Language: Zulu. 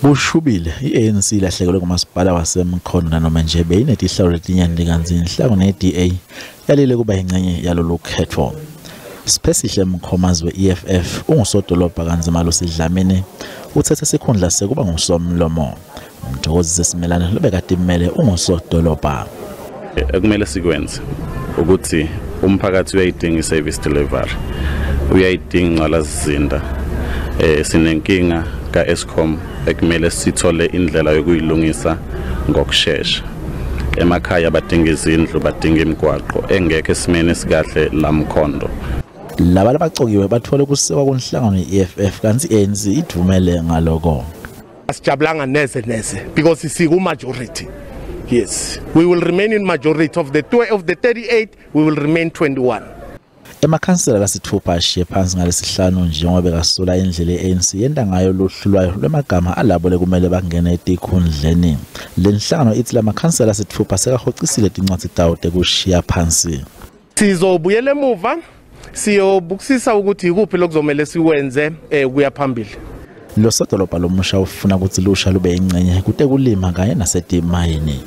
Bushubile iANC ilahlekelwe ngumasipala waseMkhondo noma nje beyinethi ihlawulo letinyani kanzi inhlangano neDA yalile kuba ingcenye yalolu khetho. Spesihle Mkhomazi weEFF ungusodolobha kanzima losidlamini uthethe isikhundla sekuba ngusomlomo. Umthokozisi Simelane lobekade imele ungusodolobha. Ekumele sikwenze ukuthi umphakathi uyayidinga iservice delivery. Uyayidinga ingqalasizinda. Sinenkinga ka-Eskom ekumele sithole indlela yokuyilungisa ngokusheshsha. Emakhaya badinga izindlu, badinga imigwaqo engeke esimene esikahle la Mkhondo. Laba abacokiwe bathole kusekwa kunhlangano yeEFF kanti iANC idumele ngaloko. Asijabulanga neze because siku majority. Yes, we will remain in majority of the 38, we will remain 21. Emakhansela lasithupha ashiye phansi ngalesihlanu njengoba bekasula indlela yeANC yenda ngayo lohlulwayo lwemagama alabo lekumele bangene etikhundleni. Lenhlangano ithi lamakhansela lasithupha sekahocisile tincwadi tawo tekushiya phansi. Sizobuyela emuva siyobukisisa ukuthi ikuphi lokuzomela siwenze kuya phambili. Lo sodolobha lomusha ufuna ukuthi lusha lube ingcenye kutekulima kanye nasetimayini.